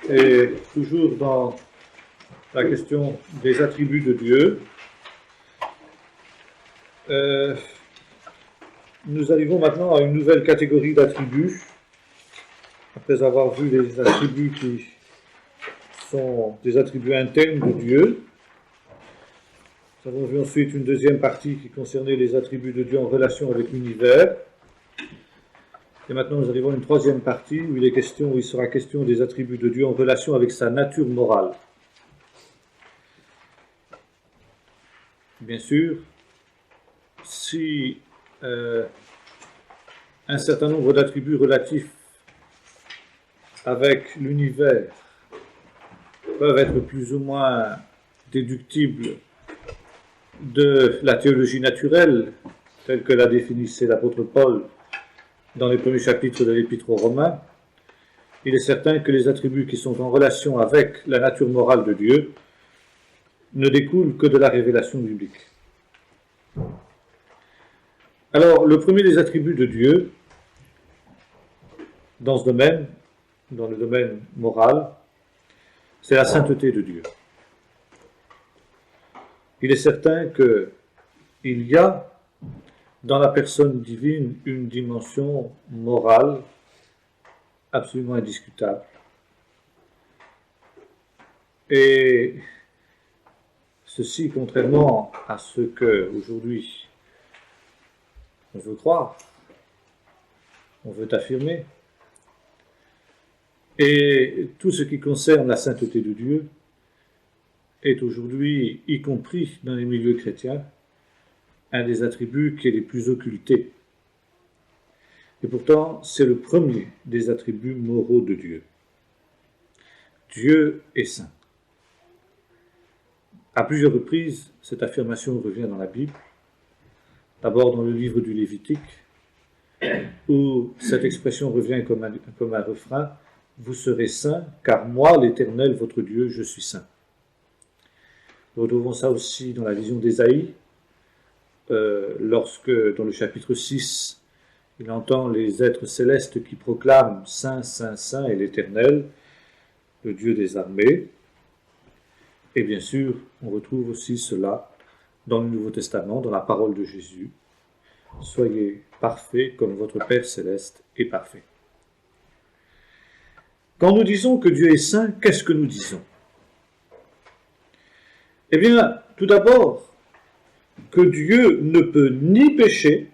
Et toujours dans la question des attributs de Dieu, nous arrivons maintenant à une nouvelle catégorie d'attributs, après avoir vu les attributs qui sont des attributs internes de Dieu. Nous avons vu ensuite une deuxième partie qui concernait les attributs de Dieu en relation avec l'univers. Et maintenant nous arrivons à une troisième partie où il sera question des attributs de Dieu en relation avec sa nature morale. Bien sûr, si un certain nombre d'attributs relatifs avec l'univers peuvent être plus ou moins déductibles de la théologie naturelle, telle que la définissait l'apôtre Paul dans les premiers chapitres de l'Épître aux Romains, il est certain que les attributs qui sont en relation avec la nature morale de Dieu ne découlent que de la révélation biblique. Alors, le premier des attributs de Dieu, dans ce domaine, dans le domaine moral, c'est la sainteté de Dieu. Il est certain qu'il y a dans la personne divine une dimension morale absolument indiscutable. Et ceci, contrairement à ce que aujourd'hui on veut croire, on veut affirmer, et tout ce qui concerne la sainteté de Dieu est aujourd'hui, y compris dans les milieux chrétiens, un des attributs qui est les plus occultés. Et pourtant, c'est le premier des attributs moraux de Dieu. Dieu est saint. À plusieurs reprises, cette affirmation revient dans la Bible. D'abord dans le livre du Lévitique, où cette expression revient comme un refrain « Vous serez saints, car moi, l'Éternel, votre Dieu, je suis saint ». Nous retrouvons ça aussi dans la vision d'Ésaïe, lorsque, dans le chapitre 6, il entend les êtres célestes qui proclament « Saint, Saint, Saint est l'Éternel, le Dieu des armées ». Et bien sûr, on retrouve aussi cela dans le Nouveau Testament, dans la parole de Jésus. « Soyez parfaits comme votre Père céleste est parfait ». Quand nous disons que Dieu est saint, qu'est-ce que nous disons? Eh bien, tout d'abord, que Dieu ne peut ni pécher,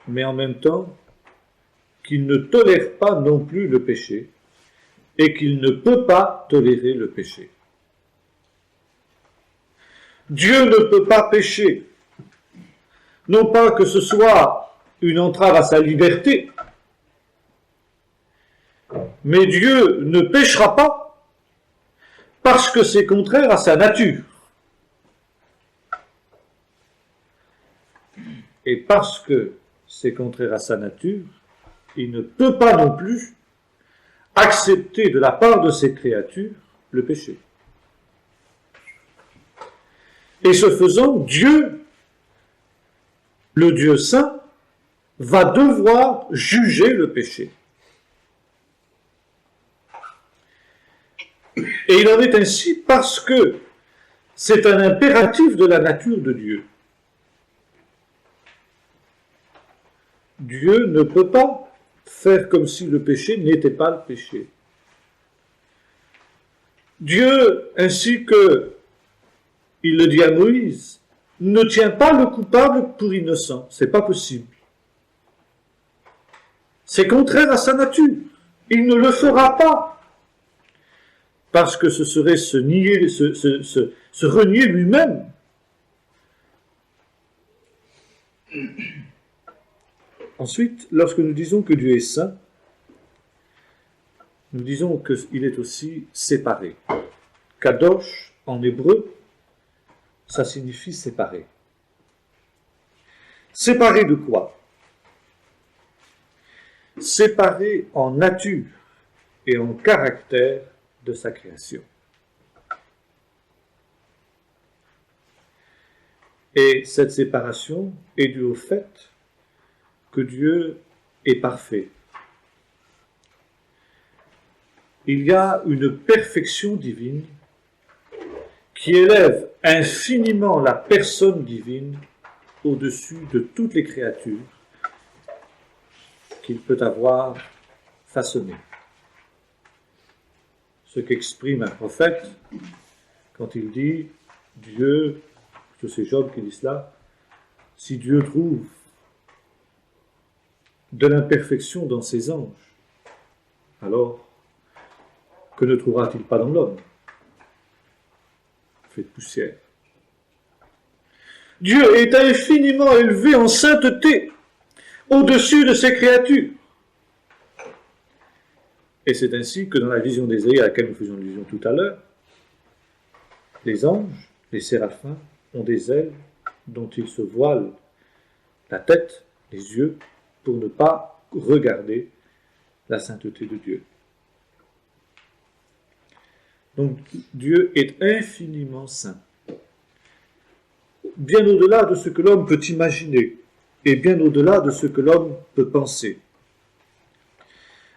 mais en même temps qu'il ne tolère pas non plus le péché, et qu'il ne peut pas tolérer le péché. Dieu ne peut pas pécher, non pas que ce soit une entrave à sa liberté, mais Dieu ne péchera pas parce que c'est contraire à sa nature. Et parce que c'est contraire à sa nature, il ne peut pas non plus accepter de la part de ses créatures le péché. Et ce faisant, Dieu, le Dieu saint, va devoir juger le péché. Et il en est ainsi parce que c'est un impératif de la nature de Dieu. Dieu ne peut pas faire comme si le péché n'était pas le péché. Dieu, ainsi que il le dit à Moïse, ne tient pas le coupable pour innocent. C'est pas possible. C'est contraire à sa nature. Il ne le fera pas. Parce que ce serait se nier, se renier lui-même. Ensuite, lorsque nous disons que Dieu est saint, nous disons qu'il est aussi séparé. Kadosh, en hébreu, ça signifie séparé. Séparé de quoi? Séparé en nature et en caractère de sa création. Et cette séparation est due au fait que Dieu est parfait. il y a une perfection divine qui élève infiniment la personne divine au-dessus de toutes les créatures qu'il peut avoir façonnées. Ce qu'exprime un prophète quand il dit Dieu, c'est Job qui dit cela, si Dieu trouve de l'imperfection dans ses anges, alors que ne trouvera-t-il pas dans l'homme, fait de poussière. Dieu est infiniment élevé en sainteté au-dessus de ses créatures. Et c'est ainsi que dans la vision d'Ésaïe à laquelle nous faisions allusion tout à l'heure, les anges, les séraphins, ont des ailes dont ils se voilent la tête, les yeux, pour ne pas regarder la sainteté de Dieu. Donc Dieu est infiniment saint, bien au-delà de ce que l'homme peut imaginer, et bien au-delà de ce que l'homme peut penser.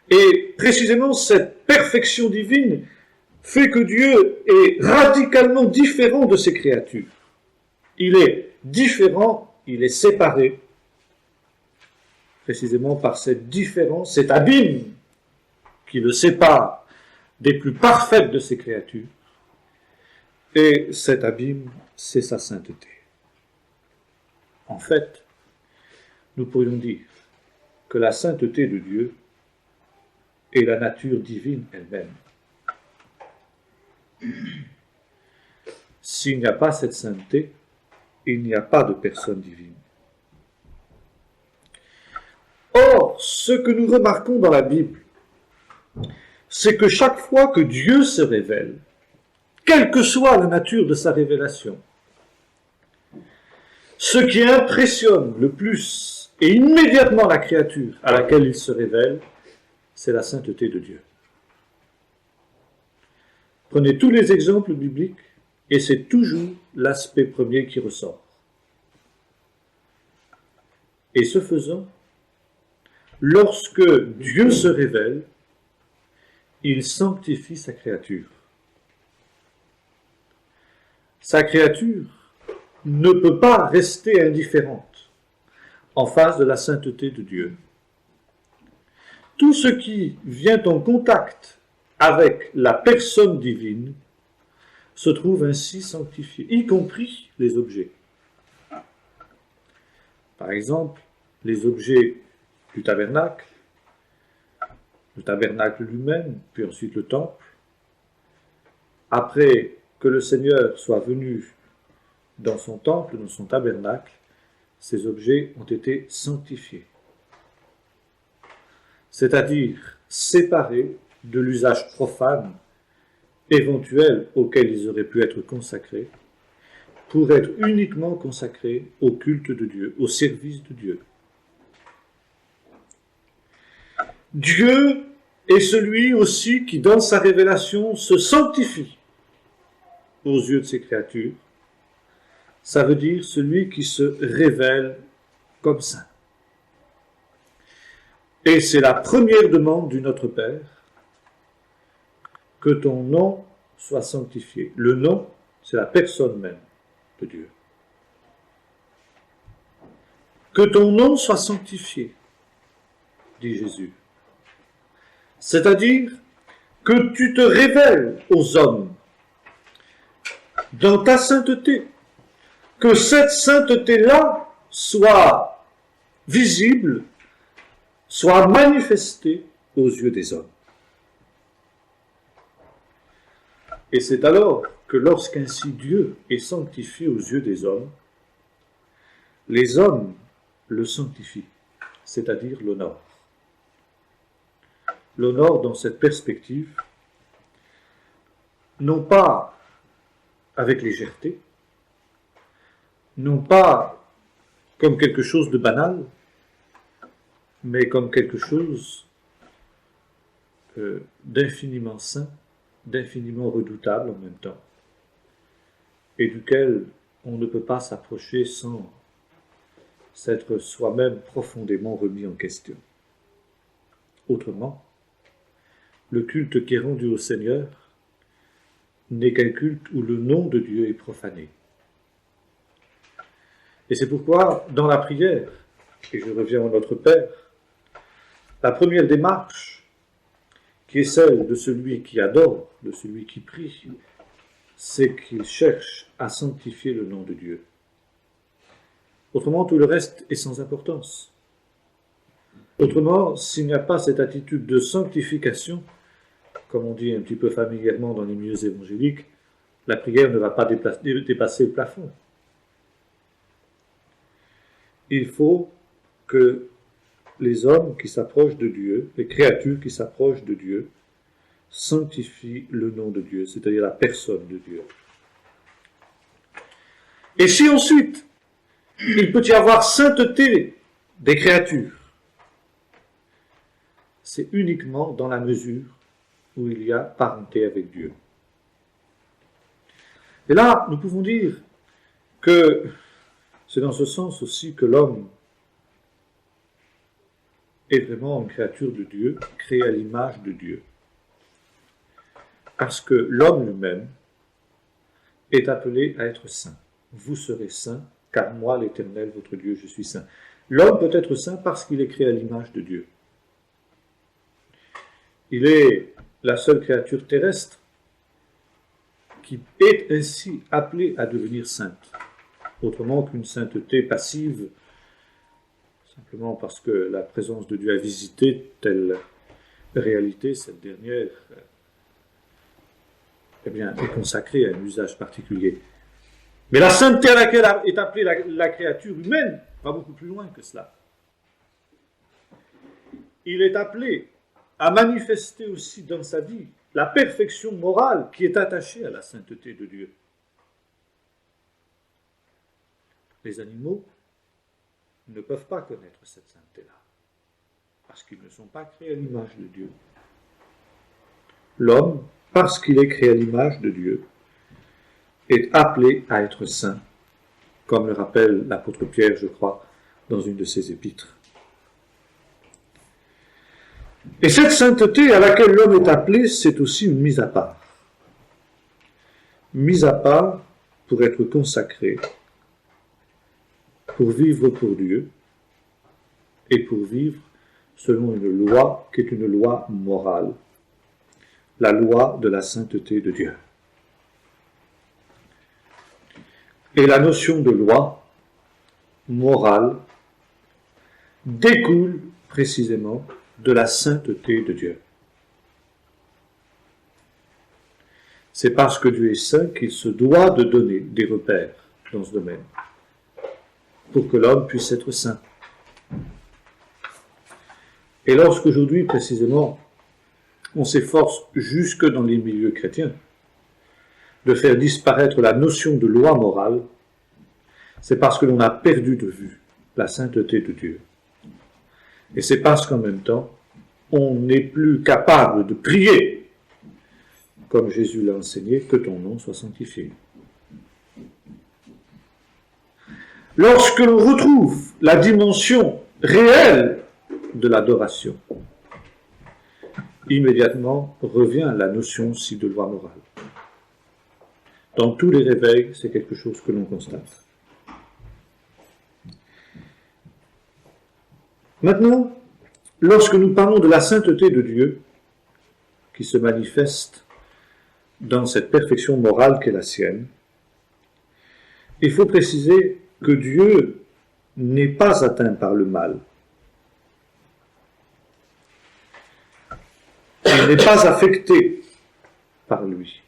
Et précisément cette perfection divine fait que Dieu est radicalement différent de ses créatures. Il est différent, il est séparé, précisément par cette différence, cet abîme qui le sépare des plus parfaites de ses créatures. Et cet abîme, c'est sa sainteté. En fait, nous pourrions dire que la sainteté de Dieu est la nature divine elle-même. S'il n'y a pas cette sainteté, il n'y a pas de personne divine. Or, ce que nous remarquons dans la Bible, c'est que chaque fois que Dieu se révèle, quelle que soit la nature de sa révélation, ce qui impressionne le plus et immédiatement la créature à laquelle il se révèle, c'est la sainteté de Dieu. Prenez tous les exemples bibliques et c'est toujours l'aspect premier qui ressort. Et ce faisant, lorsque Dieu se révèle, il sanctifie sa créature. Sa créature ne peut pas rester indifférente en face de la sainteté de Dieu. Tout ce qui vient en contact avec la personne divine se trouve ainsi sanctifié, y compris les objets. Par exemple, les objets du tabernacle lui-même, puis ensuite le temple. Après que le Seigneur soit venu dans son temple, dans son tabernacle, ces objets ont été sanctifiés. C'est-à-dire séparés de l'usage profane éventuel auquel ils auraient pu être consacrés, pour être uniquement consacrés au culte de Dieu, au service de Dieu. Dieu est celui aussi qui, dans sa révélation, se sanctifie aux yeux de ses créatures. Ça veut dire celui qui se révèle comme saint. Et c'est la première demande du Notre Père, que ton nom soit sanctifié. Le nom, c'est la personne même de Dieu. Que ton nom soit sanctifié, dit Jésus. C'est-à-dire que tu te révèles aux hommes dans ta sainteté, que cette sainteté-là soit visible, soit manifestée aux yeux des hommes. Et c'est alors que lorsqu'ainsi Dieu est sanctifié aux yeux des hommes, les hommes le sanctifient, c'est-à-dire l'honorent. L'honorent dans cette perspective, non pas avec légèreté, non pas comme quelque chose de banal, mais comme quelque chose d'infiniment saint, d'infiniment redoutable en même temps, et duquel on ne peut pas s'approcher sans s'être soi-même profondément remis en question. Autrement, le culte qui est rendu au Seigneur n'est qu'un culte où le nom de Dieu est profané. Et c'est pourquoi, dans la prière, et je reviens à notre Père, la première démarche, qui est celle de celui qui adore, de celui qui prie, c'est qu'il cherche à sanctifier le nom de Dieu. Autrement, tout le reste est sans importance. Autrement, s'il n'y a pas cette attitude de sanctification, comme on dit un petit peu familièrement dans les milieux évangéliques, la prière ne va pas dépasser le plafond. Il faut que les hommes qui s'approchent de Dieu, les créatures qui s'approchent de Dieu, sanctifient le nom de Dieu, c'est-à-dire la personne de Dieu. Et si ensuite, il peut y avoir sainteté des créatures, c'est uniquement dans la mesure où il y a parenté avec Dieu. Et là, nous pouvons dire que c'est dans ce sens aussi que l'homme est vraiment une créature de Dieu, créée à l'image de Dieu. Parce que l'homme lui-même est appelé à être saint. Vous serez saints, car moi, l'Éternel, votre Dieu, je suis saint. L'homme peut être saint parce qu'il est créé à l'image de Dieu. Il est la seule créature terrestre qui est ainsi appelée à devenir sainte. Autrement qu'une sainteté passive, simplement parce que la présence de Dieu a visité telle réalité, cette dernière est consacrée à un usage particulier. Mais la sainteté à laquelle est appelée la créature humaine va beaucoup plus loin que cela. Il est appelé à manifester aussi dans sa vie la perfection morale qui est attachée à la sainteté de Dieu. Les animaux ne peuvent pas connaître cette sainteté-là, parce qu'ils ne sont pas créés à l'image de Dieu. L'homme, parce qu'il est créé à l'image de Dieu, est appelé à être saint, comme le rappelle l'apôtre Pierre, je crois, dans une de ses épîtres. Et cette sainteté à laquelle l'homme est appelé, c'est aussi une mise à part. Mise à part pour être consacré, pour vivre pour Dieu, et pour vivre selon une loi qui est une loi morale, la loi de la sainteté de Dieu. Et la notion de loi morale découle précisément de la sainteté de Dieu. C'est parce que Dieu est saint qu'il se doit de donner des repères dans ce domaine, pour que l'homme puisse être saint. Et lorsqu'aujourd'hui, précisément, on s'efforce jusque dans les milieux chrétiens de faire disparaître la notion de loi morale, c'est parce que l'on a perdu de vue la sainteté de Dieu. Et c'est parce qu'en même temps, on n'est plus capable de prier, comme Jésus l'a enseigné, que ton nom soit sanctifié. Lorsque l'on retrouve la dimension réelle de l'adoration, immédiatement revient la notion aussi de loi morale. Dans tous les réveils, c'est quelque chose que l'on constate. Maintenant, lorsque nous parlons de la sainteté de Dieu, qui se manifeste dans cette perfection morale qu'est la sienne, il faut préciser que Dieu n'est pas atteint par le mal. Il n'est pas affecté par lui.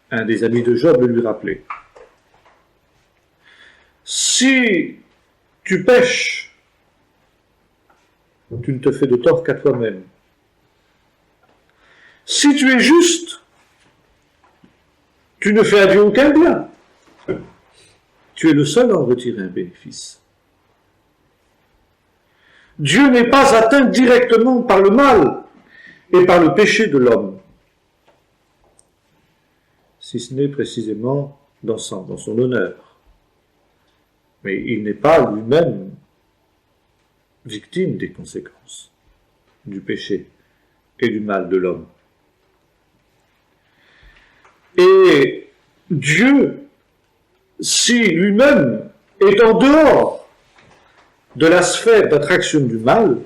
Un des amis de Job le lui rappelait. Si tu pèches, tu ne te fais de tort qu'à toi-même. Si tu es juste, tu ne fais à Dieu aucun bien. Tu es le seul à en retirer un bénéfice. Dieu n'est pas atteint directement par le mal et par le péché de l'homme, si ce n'est précisément dans son honneur. Mais il n'est pas lui-même victime des conséquences. du péché et du mal de l'homme. Et Dieu, si lui-même est en dehors de la sphère d'attraction du mal,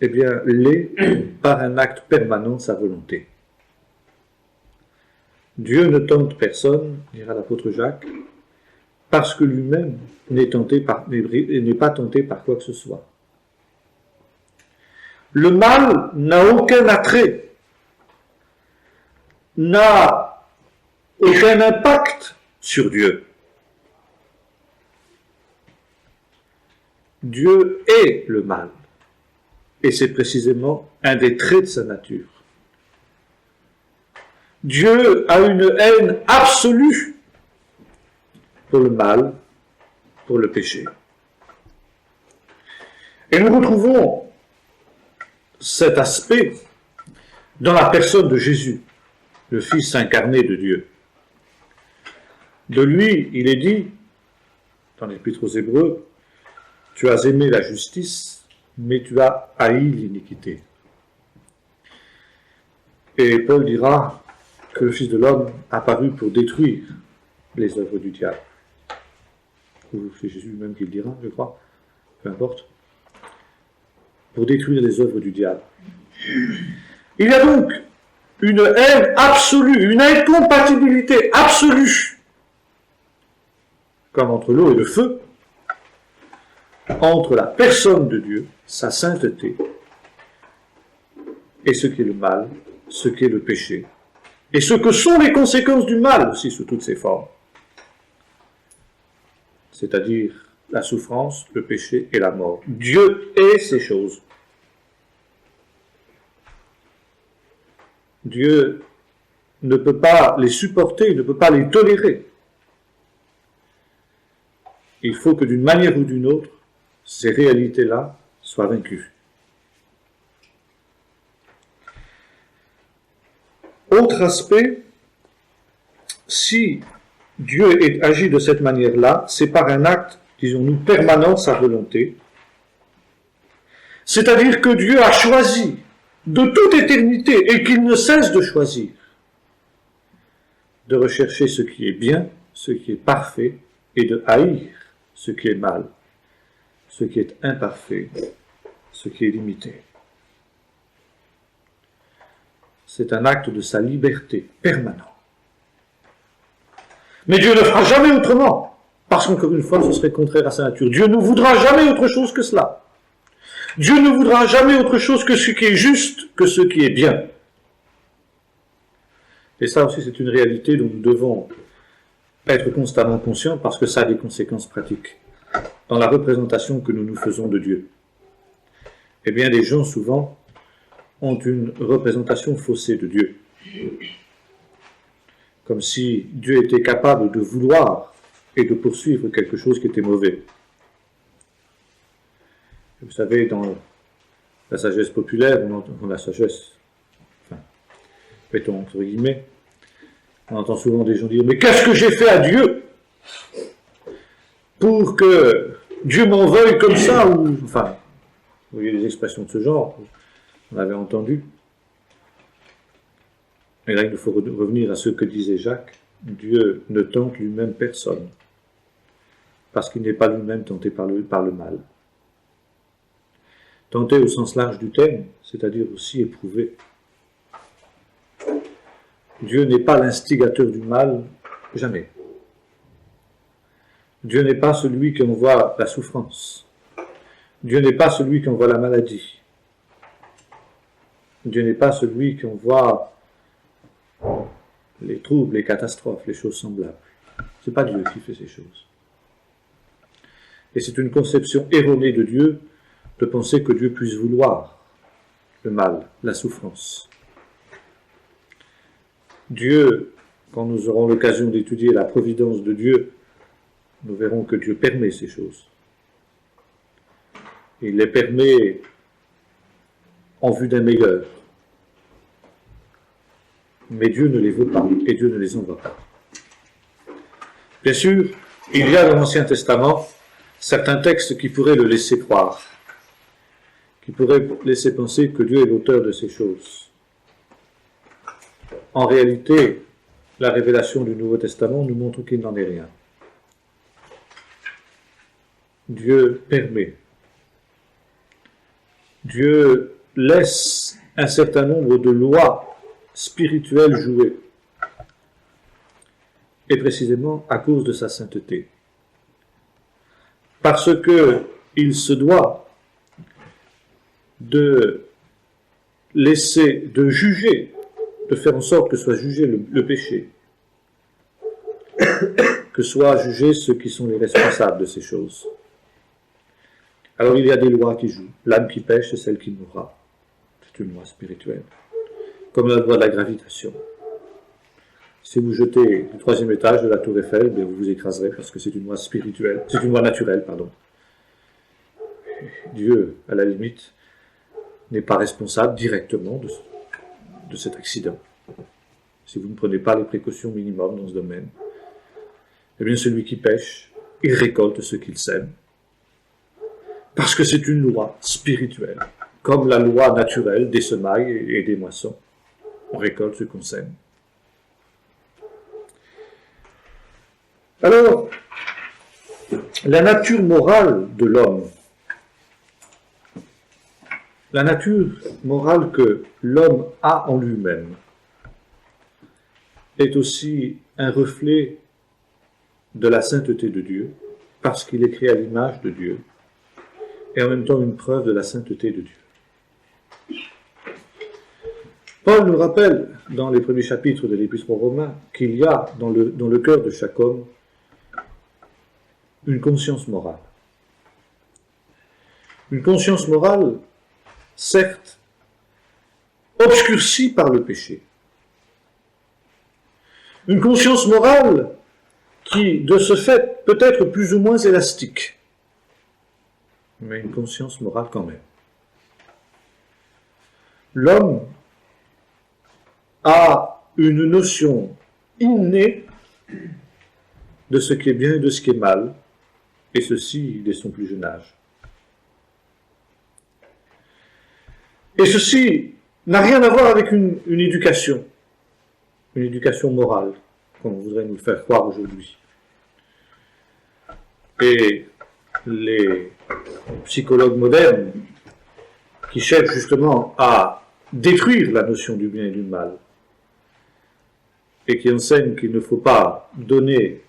eh bien, l'est par un acte permanent de sa volonté. Dieu ne tente personne, dira l'apôtre Jacques, parce que lui-même n'est pas tenté par quoi que ce soit. Le mal n'a aucun attrait, n'a aucun impact sur Dieu. Dieu est le mal, et c'est précisément un des traits de sa nature. Dieu a une haine absolue pour le mal, pour le péché. Et nous retrouvons cet aspect dans la personne de Jésus, le Fils incarné de Dieu. De lui, il est dit, dans l'Épître aux Hébreux, « Tu as aimé la justice, mais tu as haï l'iniquité. » Et Paul dira que le Fils de l'homme a paru pour détruire les œuvres du diable. Ou c'est Jésus lui-même qui le dira, je crois, peu importe. Pour détruire les œuvres du diable. Il y a donc une haine absolue, une incompatibilité absolue, comme entre l'eau et le feu, entre la personne de Dieu, sa sainteté, et ce qui est le mal, ce qui est le péché, et ce que sont les conséquences du mal aussi sous toutes ses formes, c'est-à-dire la souffrance, le péché et la mort. Dieu est ces choses. Dieu ne peut pas les supporter, il ne peut pas les tolérer. Il faut que d'une manière ou d'une autre, ces réalités-là soient vaincues. Autre aspect, si Dieu agit de cette manière-là, c'est par un acte, disons-nous, permanent de sa volonté. C'est-à-dire que Dieu a choisi de toute éternité et qu'il ne cesse de choisir de rechercher ce qui est bien, ce qui est parfait et de haïr ce qui est mal, ce qui est imparfait, ce qui est limité. C'est un acte de sa liberté permanent. Mais Dieu ne fera jamais autrement, parce qu'encore une fois, ce serait contraire à sa nature. Dieu ne voudra jamais autre chose que cela. Dieu ne voudra jamais autre chose que ce qui est juste, que ce qui est bien. Et ça aussi, c'est une réalité dont nous devons être constamment conscients, parce que ça a des conséquences pratiques dans la représentation que nous nous faisons de Dieu. Eh bien, les gens, souvent, ont une représentation faussée de Dieu. Comme si Dieu était capable de vouloir et de poursuivre quelque chose qui était mauvais. Vous savez, dans la sagesse populaire, la sagesse, enfin, mettons entre guillemets, on entend souvent des gens dire « Mais qu'est-ce que j'ai fait à Dieu pour que Dieu m'en veuille comme ça ?» ou, enfin, vous voyez des expressions de ce genre, on avait entendu. Et là, il nous faut revenir à ce que disait Jacques. Dieu ne tente lui-même personne, parce qu'il n'est pas lui-même tenté par le mal. Tenté au sens large du terme, c'est-à-dire aussi éprouvé. Dieu n'est pas l'instigateur du mal, jamais. Dieu n'est pas celui qui envoie la souffrance. Dieu n'est pas celui qui envoie la maladie. Dieu n'est pas celui qui envoie les troubles, les catastrophes, les choses semblables. Ce n'est pas Dieu qui fait ces choses. Et c'est une conception erronée de Dieu de penser que Dieu puisse vouloir le mal, la souffrance. Dieu, quand nous aurons l'occasion d'étudier la providence de Dieu, nous verrons que Dieu permet ces choses. Il les permet en vue d'un meilleur. Mais Dieu ne les veut pas, et Dieu ne les envoie pas. Bien sûr, il y a dans l'Ancien Testament certains textes qui pourraient le laisser croire. qui pourrait laisser penser que Dieu est l'auteur de ces choses. En réalité, la révélation du Nouveau Testament nous montre qu'il n'en est rien. Dieu permet. Dieu laisse un certain nombre de lois spirituelles jouer. Et précisément à cause de sa sainteté. Parce que il se doit de laisser, de juger, de faire en sorte que soit jugé le péché, que soient jugés ceux qui sont les responsables de ces choses. Alors il y a des lois qui jouent. L'âme qui pêche, c'est celle qui mourra. C'est une loi spirituelle. Comme la loi de la gravitation. Si vous jetez du 3e étage de la tour Eiffel, vous vous écraserez parce que c'est une loi spirituelle. C'est une loi naturelle, pardon. Dieu, à la limite, n'est pas responsable directement de cet accident. Si vous ne prenez pas les précautions minimum dans ce domaine, eh bien celui qui pêche, il récolte ce qu'il sème. Parce que c'est une loi spirituelle, comme la loi naturelle des semailles et des moissons. On récolte ce qu'on sème. Alors, la nature morale de l'homme, la nature morale que l'homme a en lui-même, est aussi un reflet de la sainteté de Dieu, parce qu'il est créé à l'image de Dieu, et en même temps une preuve de la sainteté de Dieu. Paul nous rappelle, dans les premiers chapitres de l'Épître aux Romains, qu'il y a dans le cœur de chaque homme une conscience morale. Une conscience morale, certes, obscurcie par le péché. Une conscience morale qui, de ce fait, peut être plus ou moins élastique. Mais une conscience morale quand même. L'homme a une notion innée de ce qui est bien et de ce qui est mal, et ceci dès son plus jeune âge. Et ceci n'a rien à voir avec une éducation morale, comme on voudrait nous le faire croire aujourd'hui. Et les psychologues modernes qui cherchent justement à détruire la notion du bien et du mal, et qui enseignent qu'il ne faut pas donner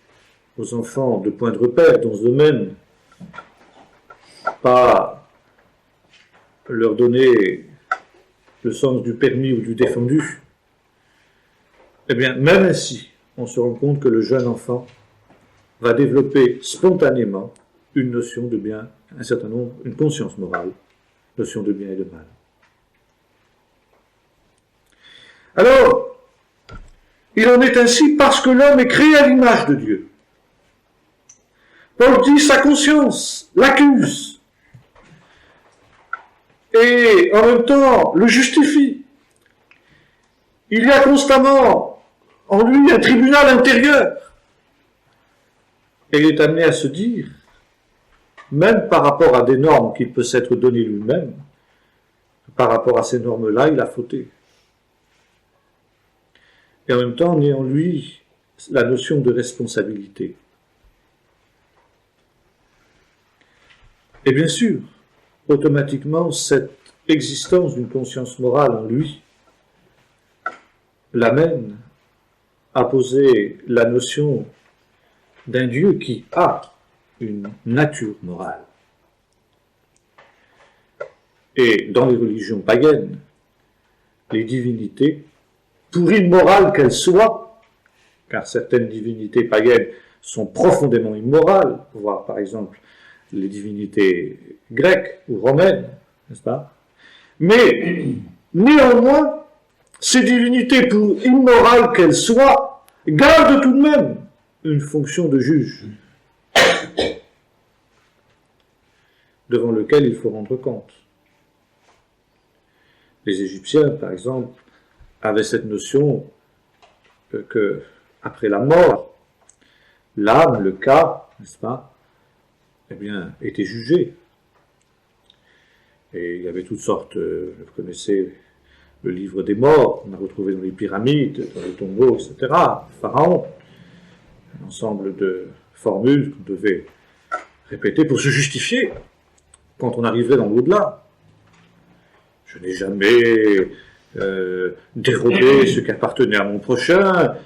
aux enfants de points de repère dans ce domaine, pas leur donner le sens du permis ou du défendu, eh bien, même ainsi, on se rend compte que le jeune enfant va développer spontanément une notion de bien, un certain nombre, une conscience morale, notion de bien et de mal. Alors, il en est ainsi parce que l'homme est créé à l'image de Dieu. Paul dit sa conscience l'accuse et en même temps le justifie. Il y a constamment en lui un tribunal intérieur. Et il est amené à se dire, même par rapport à des normes qu'il peut s'être données lui-même, par rapport à ces normes-là, il a fauté. Et en même temps, on est en lui la notion de responsabilité. Et bien sûr, automatiquement, cette existence d'une conscience morale en lui l'amène à poser la notion d'un Dieu qui a une nature morale. Et dans les religions païennes, les divinités, pour immorales qu'elles soient, car certaines divinités païennes sont profondément immorales, voire par exemple les divinités grecques ou romaines, n'est-ce pas? Mais néanmoins, ces divinités, pour immorales qu'elles soient, gardent tout de même une fonction de juge, devant lequel il faut rendre compte. Les Égyptiens, par exemple, avaient cette notion que, après la mort, l'âme, le cas, n'est-ce pas, eh bien, était jugé. Et il y avait toutes sortes, vous connaissez le livre des morts, on a retrouvé dans les pyramides, dans les tombeaux, etc., Pharaon, un ensemble de formules qu'on devait répéter pour se justifier quand on arriverait dans l'au-delà. Je n'ai jamais dérobé ce qui appartenait à mon prochain,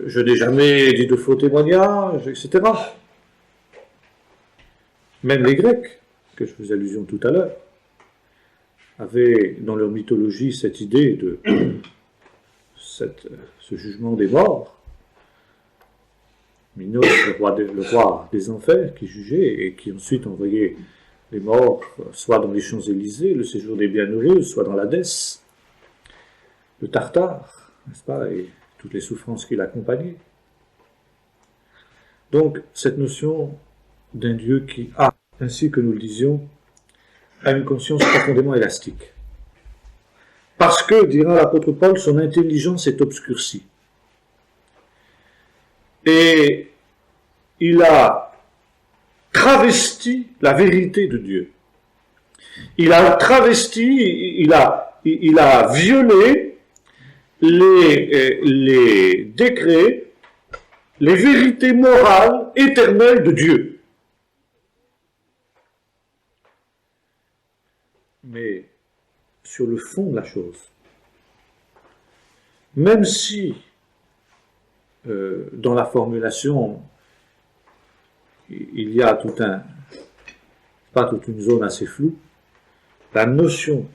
je n'ai jamais dit de faux témoignages, etc. Même les Grecs, que je faisais allusion tout à l'heure, avaient dans leur mythologie cette idée de ce jugement des morts. Minos, le roi des enfers, qui jugeait et qui ensuite envoyait les morts soit dans les Champs-Élysées, le séjour des bienheureux, soit dans l'Hadès, le Tartare, n'est-ce pas, et toutes les souffrances qui l'accompagnaient. Donc, cette notion d'un Dieu qui a, ainsi que nous le disions, a une conscience profondément élastique. Parce que, dira l'apôtre Paul, son intelligence est obscurcie. Et il a travesti la vérité de Dieu. Il a travesti, il a violé les décrets, les vérités morales éternelles de Dieu. Mais sur le fond de la chose, même si dans la formulation il y a toute une zone assez floue, la notion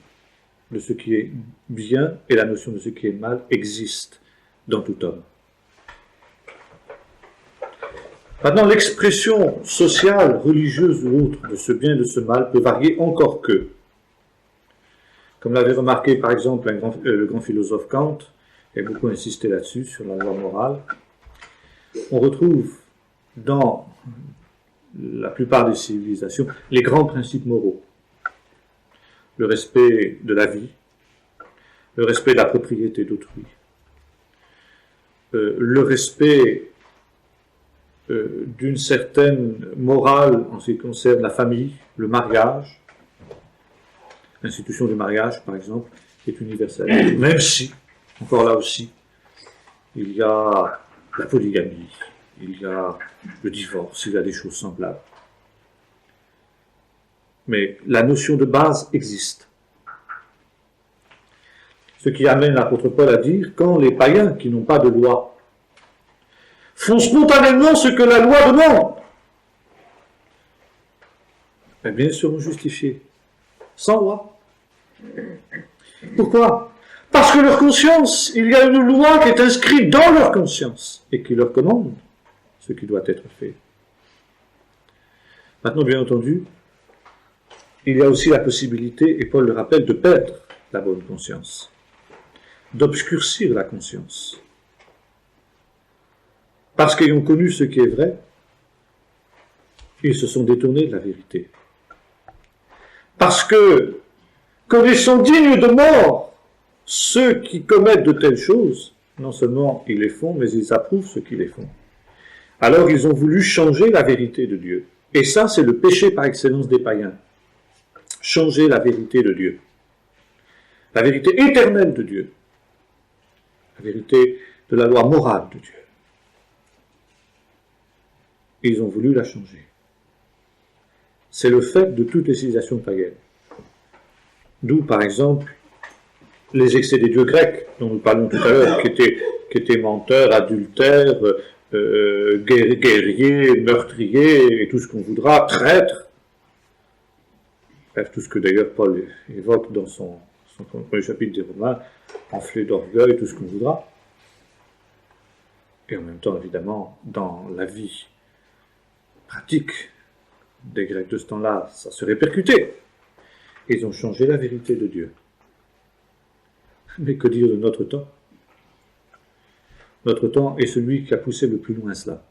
de ce qui est bien et la notion de ce qui est mal existent dans tout homme. Maintenant, l'expression sociale, religieuse ou autre de ce bien et de ce mal peut varier encore que, comme l'avait remarqué par exemple le grand philosophe Kant, et beaucoup insisté là-dessus, sur la loi morale, on retrouve dans la plupart des civilisations les grands principes moraux. Le respect de la vie, le respect de la propriété d'autrui, le respect d'une certaine morale en ce qui concerne la famille, le mariage. L'institution du mariage, par exemple, est universelle. Même si, encore là aussi, il y a la polygamie, il y a le divorce, il y a des choses semblables. Mais la notion de base existe. Ce qui amène l'apôtre Paul à dire, quand les païens qui n'ont pas de loi font spontanément ce que la loi demande, eh bien, ils seront justifiés, sans loi. Pourquoi ? Parce que leur conscience, il y a une loi qui est inscrite dans leur conscience et qui leur commande ce qui doit être fait. Maintenant, bien entendu, il y a aussi la possibilité, et Paul le rappelle, de perdre la bonne conscience, d'obscurcir la conscience. Parce qu'ayant connu ce qui est vrai, ils se sont détournés de la vérité. Parce que, connaissant dignes de mort ceux qui commettent de telles choses, non seulement ils les font, mais ils approuvent ceux qui les font. Alors ils ont voulu changer la vérité de Dieu. Et ça, c'est le péché par excellence des païens. Changer la vérité de Dieu. La vérité éternelle de Dieu. La vérité de la loi morale de Dieu. Ils ont voulu la changer. C'est le fait de toutes les civilisations païennes. D'où, par exemple, les excès des dieux grecs, dont nous parlons tout à l'heure, qui étaient menteurs, adultères, guerriers, meurtriers, et tout ce qu'on voudra, traîtres. Bref, tout ce que d'ailleurs Paul évoque dans son premier chapitre des Romains, enflé d'orgueil, tout ce qu'on voudra. Et en même temps, évidemment, dans la vie pratique des Grecs de ce temps-là, ça se répercutait. Ils ont changé la vérité de Dieu. Mais que dire de notre temps ? Notre temps est celui qui a poussé le plus loin cela.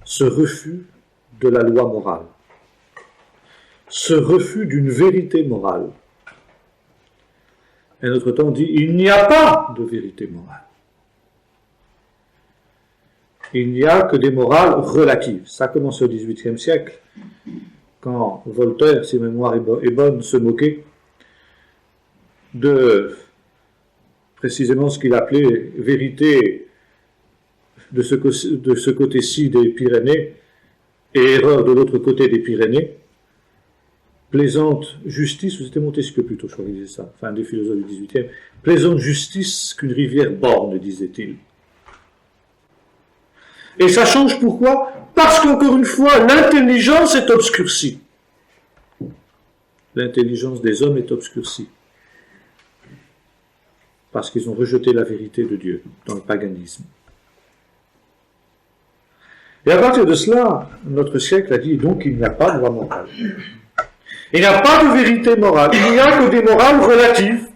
Ce refus de la loi morale. Ce refus d'une vérité morale. Et notre temps dit, il n'y a pas de vérité morale. Il n'y a que des morales relatives. Ça commence au XVIIIe siècle. quand Voltaire, si ma mémoire est bonne, se moquait de précisément ce qu'il appelait vérité de ce côté-ci des Pyrénées et erreur de l'autre côté des Pyrénées, plaisante justice, ou c'était Montesquieu plutôt, je crois qu'il disait ça, enfin des philosophes du XVIIIe, plaisante justice qu'une rivière borne, disait-il. Et ça change pourquoi? Parce qu'encore une fois, l'intelligence est obscurcie. L'intelligence des hommes est obscurcie. Parce qu'ils ont rejeté la vérité de Dieu dans le paganisme. Et à partir de cela, notre siècle a dit donc qu'il n'y a pas de loi morale. Il n'y a pas de vérité morale. Il n'y a que des morales relatives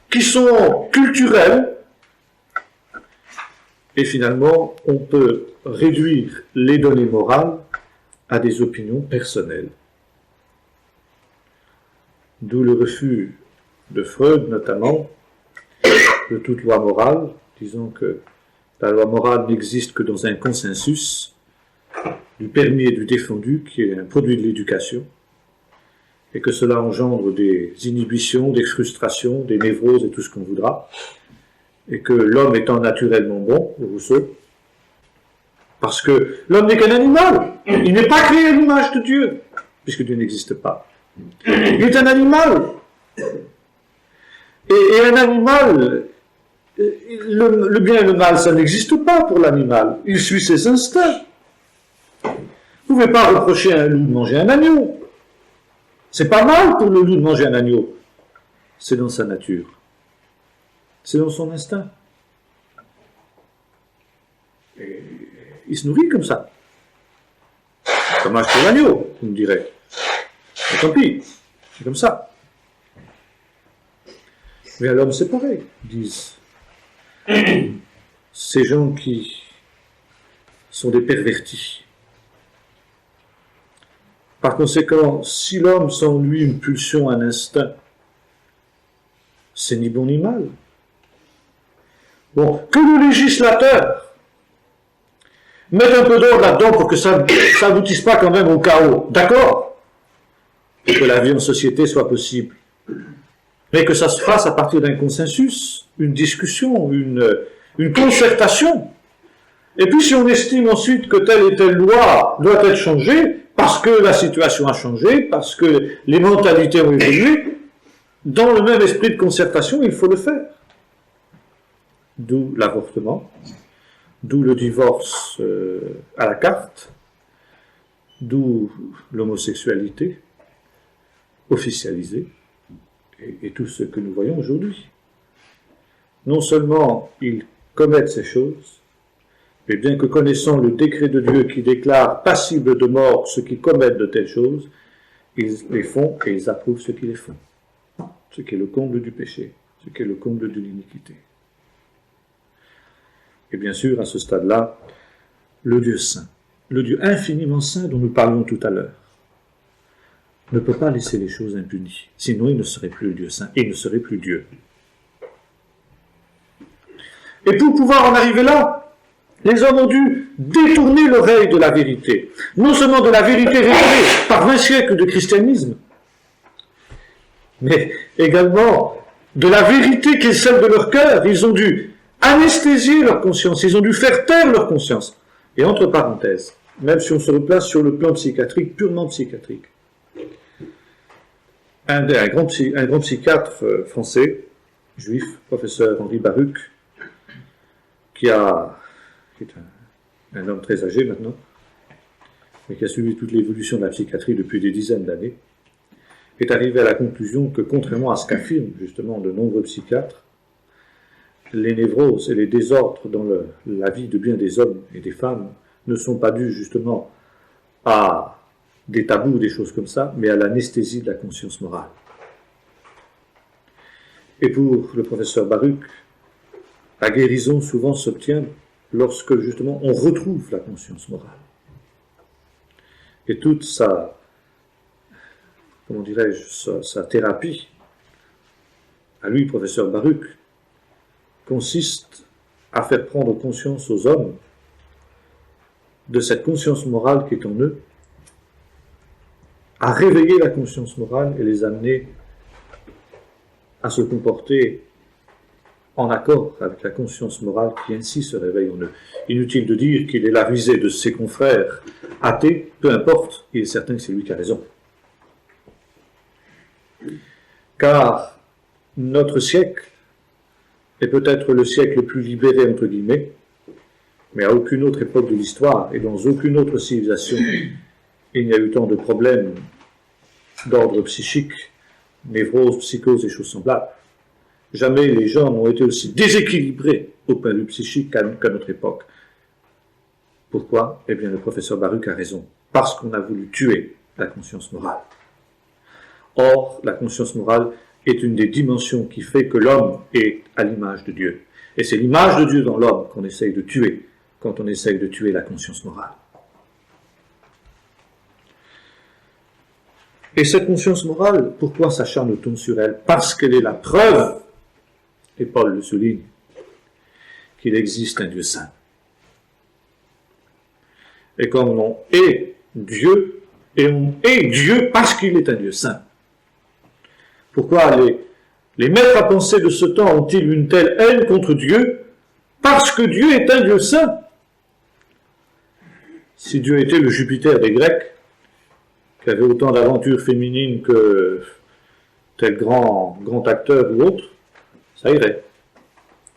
qui sont culturelles. Et finalement, on peut réduire les données morales à des opinions personnelles. D'où le refus de Freud, notamment, de toute loi morale, disant que la loi morale n'existe que dans un consensus du permis et du défendu, qui est un produit de l'éducation, et que cela engendre des inhibitions, des frustrations, des névroses et tout ce qu'on voudra, et que l'homme étant naturellement bon, Rousseau, parce que l'homme n'est qu'un animal, il n'est pas créé à l'image de Dieu, puisque Dieu n'existe pas. Il est un animal. Et un animal, le bien et le mal, ça n'existe pas pour l'animal. Il suit ses instincts. Vous ne pouvez pas reprocher à un loup de manger un agneau. C'est pas mal pour le loup de manger un agneau. C'est dans sa nature. C'est dans son instinct. Et il se nourrit comme ça. Ça marche pour l'agneau, vous me direz. Mais tant pis, c'est comme ça. Mais à l'homme, c'est pareil, disent ces gens qui sont des pervertis. Par conséquent, si l'homme sent en lui une pulsion, un instinct, c'est ni bon ni mal. Bon, que le législateur mette un peu d'ordre là-dedans pour que ça n'aboutisse pas quand même au chaos. D'accord? Et que la vie en société soit possible. Mais que ça se fasse à partir d'un consensus, une discussion, une concertation. Et puis si on estime ensuite que telle et telle loi doit être changée, parce que la situation a changé, parce que les mentalités ont évolué, dans le même esprit de concertation, il faut le faire. D'où l'avortement, d'où le divorce à la carte, d'où l'homosexualité officialisée, et tout ce que nous voyons aujourd'hui. Non seulement ils commettent ces choses, mais bien que connaissant le décret de Dieu qui déclare passible de mort ceux qui commettent de telles choses, ils les font et ils approuvent ceux qui les font. Ce qui est le comble du péché, ce qui est le comble de l'iniquité. Et bien sûr, à ce stade-là, le Dieu saint, le Dieu infiniment saint dont nous parlions tout à l'heure, ne peut pas laisser les choses impunies. Sinon, il ne serait plus le Dieu saint, et il ne serait plus Dieu. Et pour pouvoir en arriver là, les hommes ont dû détourner l'oreille de la vérité. Non seulement de la vérité révélée par 20 siècles de christianisme, mais également de la vérité qui est celle de leur cœur. Ils ont dû anesthésier leur conscience, ils ont dû faire taire leur conscience. Et entre parenthèses, même si on se replace sur le plan psychiatrique, purement psychiatrique, un grand psychiatre français, juif, professeur Henri Baruch, qui est un homme très âgé maintenant, mais qui a suivi toute l'évolution de la psychiatrie depuis des dizaines d'années, est arrivé à la conclusion que, contrairement à ce qu'affirment justement de nombreux psychiatres, les névroses et les désordres dans la vie de bien des hommes et des femmes ne sont pas dus justement à des tabous ou des choses comme ça, mais à l'anesthésie de la conscience morale. Et pour le professeur Baruch, la guérison souvent s'obtient lorsque justement on retrouve la conscience morale. Et toute sa, comment dirais-je, sa thérapie, à lui, professeur Baruch, consiste à faire prendre conscience aux hommes de cette conscience morale qui est en eux, à réveiller la conscience morale et les amener à se comporter en accord avec la conscience morale qui ainsi se réveille en eux. Inutile de dire qu'il est la risée de ses confrères athées, peu importe, il est certain que c'est lui qui a raison. Car notre siècle est peut-être le siècle le plus libéré, entre guillemets, mais à aucune autre époque de l'histoire et dans aucune autre civilisation, il n'y a eu tant de problèmes d'ordre psychique, névrose, psychose et choses semblables. Jamais les gens n'ont été aussi déséquilibrés au point de vue psychique qu'à notre époque. Pourquoi? Eh bien, le professeur Baruch a raison. Parce qu'on a voulu tuer la conscience morale. Or, la conscience morale est une des dimensions qui fait que l'homme est à l'image de Dieu. Et c'est l'image de Dieu dans l'homme qu'on essaye de tuer quand on essaye de tuer la conscience morale. Et cette conscience morale, pourquoi s'acharne-t-on sur elle? Parce qu'elle est la preuve, et Paul le souligne, qu'il existe un Dieu saint. Et comme on est Dieu, et on est Dieu parce qu'il est un Dieu saint. Pourquoi les maîtres à penser de ce temps ont-ils une telle haine contre Dieu? Parce que Dieu est un Dieu saint. Si Dieu était le Jupiter des Grecs, qui avait autant d'aventures féminines que tel grand acteur ou autre, ça irait.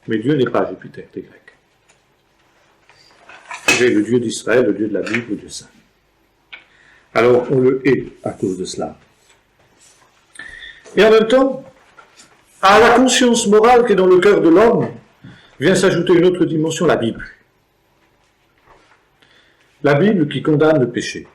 Mais Dieu n'est pas Jupiter des Grecs. Il est le Dieu d'Israël, le Dieu de la Bible, le Dieu saint. Alors on le hait à cause de cela. Et en même temps, à la conscience morale qui est dans le cœur de l'homme, vient s'ajouter une autre dimension, la Bible. La Bible qui condamne le péché.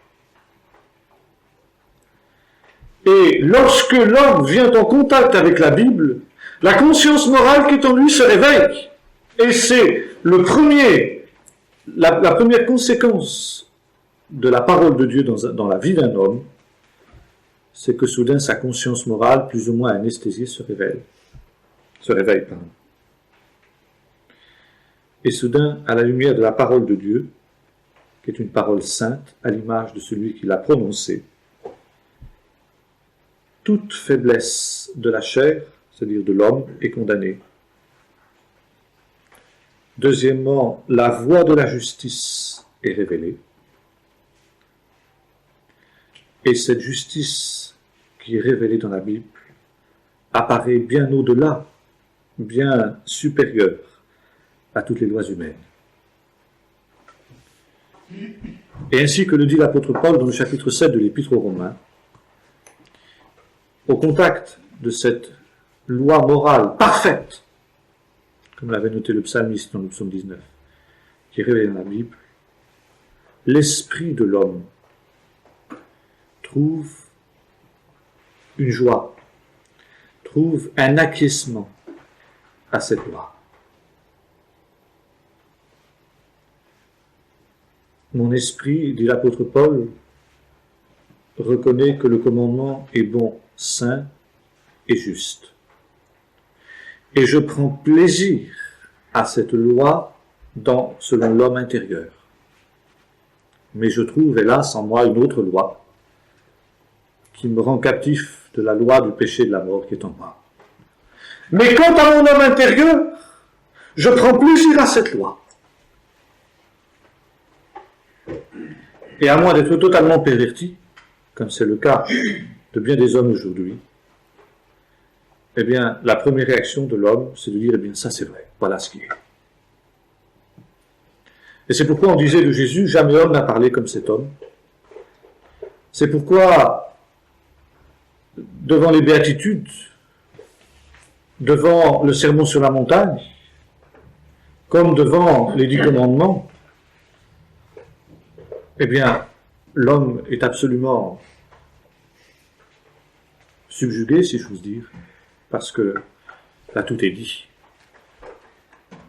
Et lorsque l'homme vient en contact avec la Bible, la conscience morale qui est en lui se réveille. Et c'est la première conséquence de la parole de Dieu dans la vie d'un homme, c'est que soudain sa conscience morale, plus ou moins anesthésiée, se réveille. Et soudain, à la lumière de la parole de Dieu, qui est une parole sainte, à l'image de celui qui l'a prononcée, toute faiblesse de la chair, c'est-à-dire de l'homme, est condamnée. Deuxièmement, la voie de la justice est révélée. Et cette justice qui est révélée dans la Bible apparaît bien au-delà, bien supérieure à toutes les lois humaines. Et ainsi que le dit l'apôtre Paul dans le chapitre 7 de l'Épître aux Romains, au contact de cette loi morale parfaite, comme l'avait noté le psalmiste dans le psaume 19, qui est révélé dans la Bible, l'esprit de l'homme trouve une joie, trouve un acquiescement à cette loi. Mon esprit, dit l'apôtre Paul, reconnaît que le commandement est bon, saint et juste. Et je prends plaisir à cette loi selon l'homme intérieur. Mais je trouve, hélas, en moi une autre loi qui me rend captif de la loi du péché et de la mort qui est en moi. Mais quant à mon homme intérieur, je prends plaisir à cette loi. Et à moins d'être totalement perverti, comme c'est le cas de bien des hommes aujourd'hui, eh bien, la première réaction de l'homme, c'est de dire, eh bien, ça c'est vrai, voilà ce qui est. Et c'est pourquoi on disait de Jésus, jamais homme n'a parlé comme cet homme. C'est pourquoi, devant les béatitudes, devant le sermon sur la montagne, comme devant les 10 commandements, eh bien, l'homme est absolument subjugué, si j'ose dire, parce que là, tout est dit.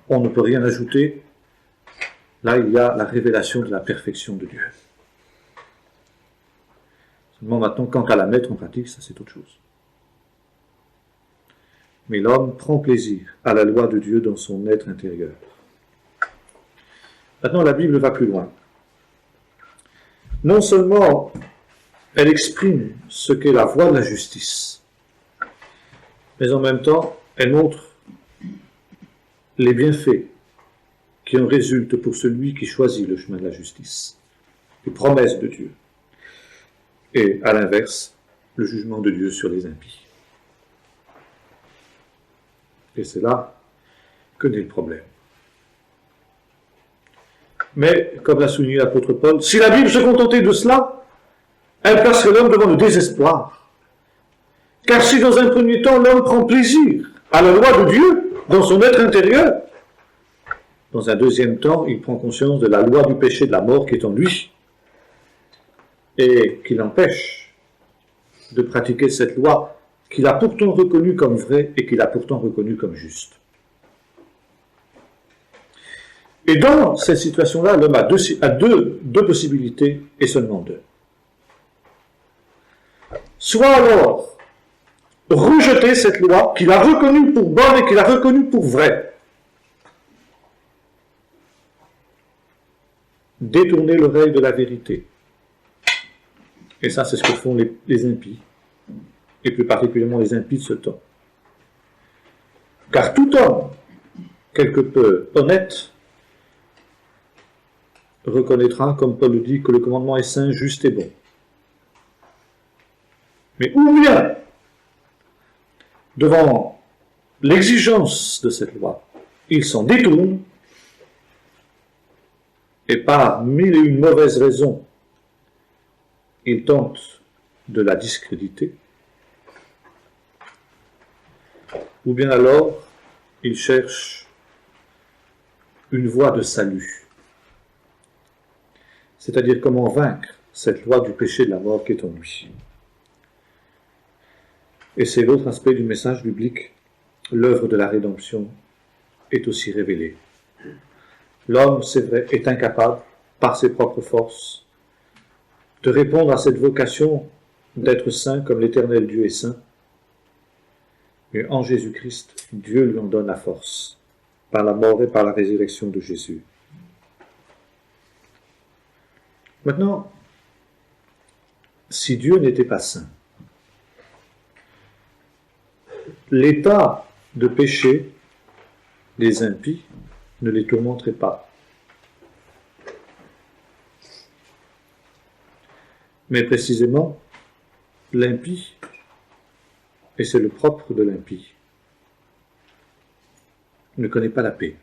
On ne peut rien ajouter. Là, il y a la révélation de la perfection de Dieu. Seulement maintenant, quant à la mettre en pratique, ça c'est autre chose. Mais l'homme prend plaisir à la loi de Dieu dans son être intérieur. Maintenant, la Bible va plus loin. Non seulement elle exprime ce qu'est la voie de la justice. Mais en même temps, elle montre les bienfaits qui en résultent pour celui qui choisit le chemin de la justice, les promesses de Dieu. Et à l'inverse, le jugement de Dieu sur les impies. Et c'est là que naît le problème. Mais, comme l'a souligné l'apôtre Paul, si la Bible se contentait de cela, elle placerait l'homme devant le désespoir. Car si dans un premier temps l'homme prend plaisir à la loi de Dieu dans son être intérieur, dans un deuxième temps, il prend conscience de la loi du péché de la mort qui est en lui et qui l'empêche de pratiquer cette loi qu'il a pourtant reconnue comme vraie et qu'il a pourtant reconnue comme juste. Et dans cette situation-là, l'homme a deux possibilités et seulement deux. Soit alors rejeter cette loi qu'il a reconnue pour bonne et qu'il a reconnue pour vraie, détourner l'oreille de la vérité. Et ça, c'est ce que font les impies, et plus particulièrement les impies de ce temps. Car tout homme, quelque peu honnête, reconnaîtra, comme Paul le dit, que le commandement est saint, juste et bon. Mais ou bien, devant l'exigence de cette loi, il s'en détourne, et par mille et une mauvaises raisons, il tente de la discréditer, ou bien alors, il cherche une voie de salut. C'est-à-dire comment vaincre cette loi du péché de la mort qui est en lui. Et c'est l'autre aspect du message biblique. L'œuvre de la rédemption est aussi révélée. L'homme, c'est vrai, est incapable, par ses propres forces, de répondre à cette vocation d'être saint comme l'Éternel Dieu est saint. Mais en Jésus-Christ, Dieu lui en donne la force, par la mort et par la résurrection de Jésus. Maintenant, si Dieu n'était pas saint, l'état de péché des impies ne les tourmenterait pas. Mais précisément, l'impie, et c'est le propre de l'impie, ne connaît pas la paix.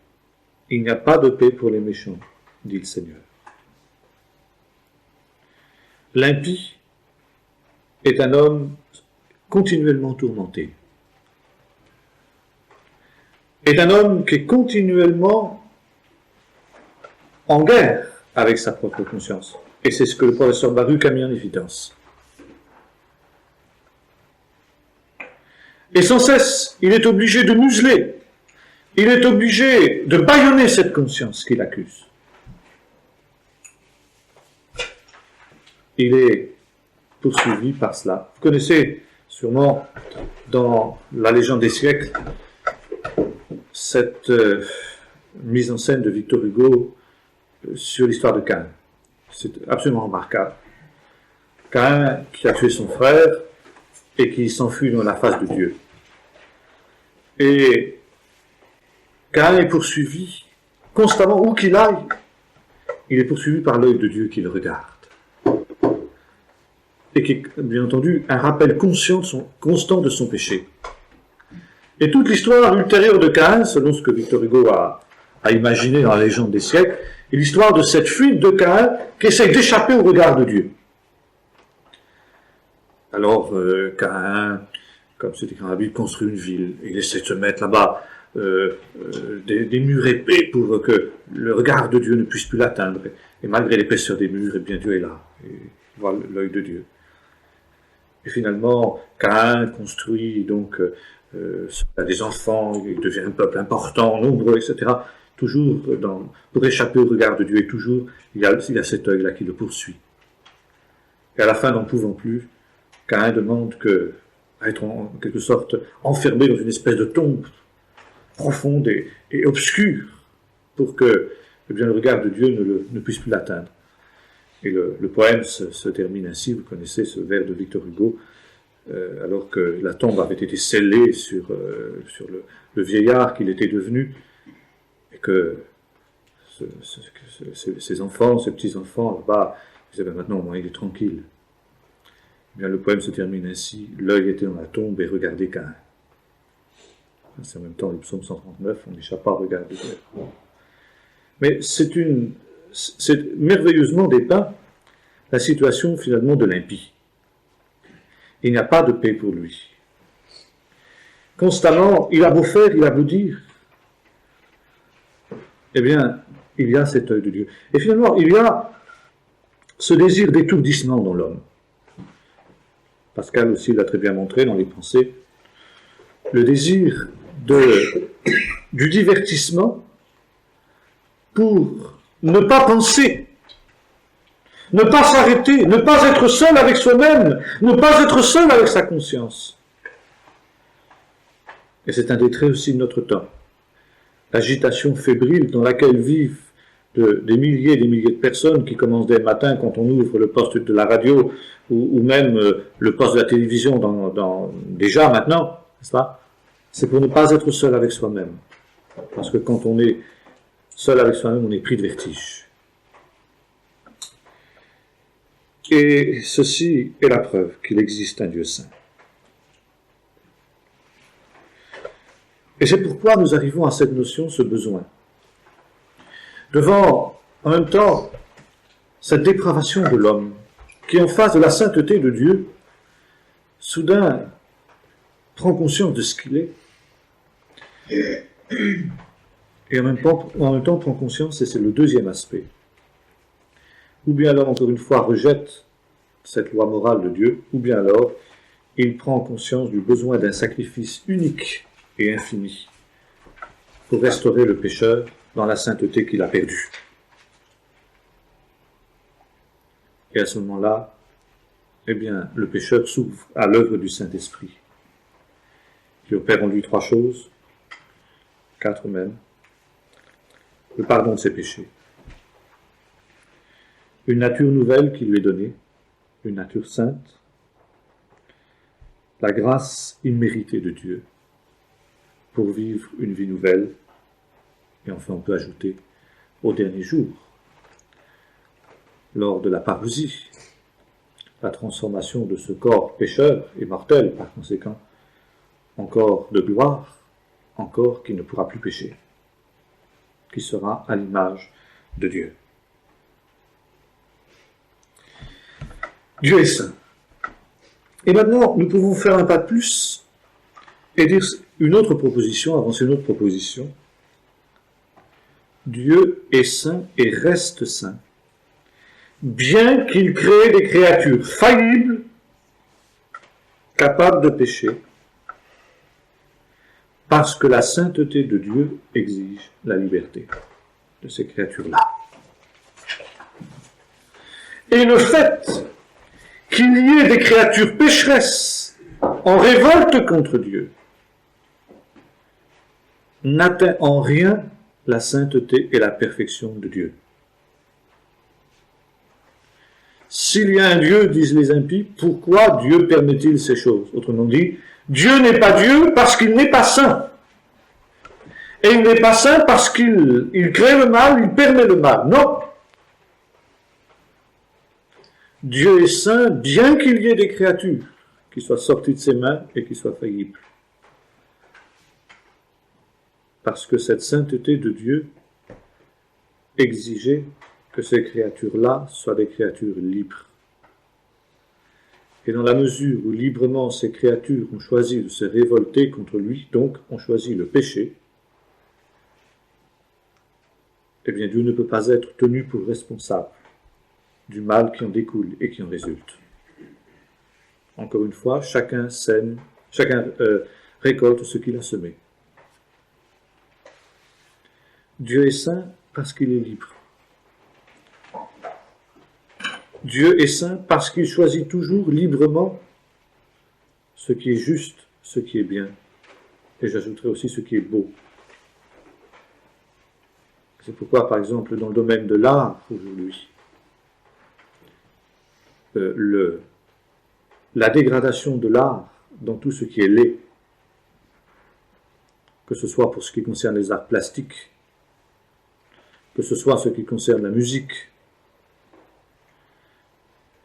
Il n'y a pas de paix pour les méchants, dit le Seigneur. L'impie est un homme continuellement tourmenté. Est un homme qui est continuellement en guerre avec sa propre conscience. Et c'est ce que le professeur Baruch a mis en évidence. Et sans cesse, il est obligé de museler. Il est obligé de bâillonner cette conscience qu'il accuse. Il est poursuivi par cela. Vous connaissez sûrement dans la légende des siècles cette mise en scène de Victor Hugo sur l'histoire de Caïn. C'est absolument remarquable. Caïn qui a tué son frère et qui s'enfuit dans la face de Dieu. Et Caïn est poursuivi constamment, où qu'il aille, il est poursuivi par l'œil de Dieu qui le regarde. Et qui est, bien entendu, un rappel constant de son péché. Et toute l'histoire ultérieure de Caïn, selon ce que Victor Hugo a imaginé dans la légende des siècles, est l'histoire de cette fuite de Caïn qui essaie d'échapper au regard de Dieu. Alors, Caïn, comme c'est écrit dans la Bible, construit une ville. Il essaie de se mettre là-bas des murs épais pour que le regard de Dieu ne puisse plus l'atteindre. Et malgré l'épaisseur des murs, eh bien Dieu est là. Et il voit l'œil de Dieu. Et finalement, Caïn construit donc des enfants, il devient un peuple important, nombreux, etc. Toujours pour échapper au regard de Dieu, et toujours il y a cet œil-là qui le poursuit. Et à la fin, n'en pouvant plus, Caïn demande à être en quelque sorte enfermé dans une espèce de tombe profonde et obscure pour que le regard de Dieu ne puisse plus l'atteindre. Et le poème se termine ainsi, vous connaissez ce vers de Victor Hugo, alors que la tombe avait été scellée sur le vieillard qu'il était devenu, et que ses enfants, ses petits-enfants là-bas, disaient ben maintenant au moins il est tranquille. Eh bien, le poème se termine ainsi, l'œil était dans la tombe et regardait Caïn. C'est en même temps le psaume 139, on n'échappe pas à regarder. Mais c'est merveilleusement dépeint la situation finalement de l'impie. Il n'y a pas de paix pour lui. Constamment, il a beau faire, il a beau dire, eh bien, il y a cet œil de Dieu. Et finalement, il y a ce désir d'étourdissement dans l'homme. Pascal aussi l'a très bien montré dans les pensées. Le désir du divertissement pour ne pas penser, ne pas s'arrêter, ne pas être seul avec soi-même, ne pas être seul avec sa conscience. Et c'est un des traits aussi de notre temps. L'agitation fébrile dans laquelle vivent des milliers et des milliers de personnes qui commencent dès le matin quand on ouvre le poste de la radio ou même le poste de la télévision déjà maintenant, n'est-ce pas? C'est pour ne pas être seul avec soi-même. Parce que quand on est seul avec soi-même, on est pris de vertige. Et ceci est la preuve qu'il existe un Dieu saint. Et c'est pourquoi nous arrivons à cette notion, ce besoin. Devant, en même temps, cette dépravation de l'homme, qui en face de la sainteté de Dieu, soudain prend conscience de ce qu'il est, et en même temps prend conscience, et c'est le deuxième aspect, ou bien alors, encore une fois, rejette cette loi morale de Dieu, ou bien alors, il prend conscience du besoin d'un sacrifice unique et infini pour restaurer le pécheur dans la sainteté qu'il a perdue. Et à ce moment-là, eh bien, le pécheur s'ouvre à l'œuvre du Saint-Esprit, qui opère en lui 3 choses, 4 même. Le pardon de ses péchés, une nature nouvelle qui lui est donnée, une nature sainte, la grâce imméritée de Dieu pour vivre une vie nouvelle, et enfin on peut ajouter au dernier jour, lors de la parousie, la transformation de ce corps pécheur et mortel par conséquent, en corps de gloire, en corps qui ne pourra plus pécher, qui sera à l'image de Dieu. Dieu est saint. Et maintenant, nous pouvons faire un pas de plus et dire une autre proposition, avancer une autre proposition. Dieu est saint et reste saint, bien qu'il crée des créatures faillibles, capables de pécher, parce que la sainteté de Dieu exige la liberté de ces créatures-là. Et le fait qu'il y ait des créatures pécheresses en révolte contre Dieu n'atteint en rien la sainteté et la perfection de Dieu. S'il y a un Dieu, disent les impies, pourquoi Dieu permet-il ces choses? Autrement dit, Dieu n'est pas Dieu parce qu'il n'est pas saint. Et il n'est pas saint parce qu'il crée le mal, il permet le mal. Non. Dieu est saint bien qu'il y ait des créatures qui soient sorties de ses mains et qui soient faillibles. Parce que cette sainteté de Dieu exigeait que ces créatures-là soient des créatures libres. Et dans la mesure où librement ces créatures ont choisi de se révolter contre lui, donc ont choisi le péché, eh bien Dieu ne peut pas être tenu pour responsable du mal qui en découle et qui en résulte. Encore une fois, chacun récolte ce qu'il a semé. Dieu est saint parce qu'il est libre. Dieu est saint parce qu'il choisit toujours librement ce qui est juste, ce qui est bien. Et j'ajouterai aussi ce qui est beau. C'est pourquoi, par exemple, dans le domaine de l'art, aujourd'hui, la dégradation de l'art dans tout ce qui est laid, que ce soit pour ce qui concerne les arts plastiques, que ce soit ce qui concerne la musique,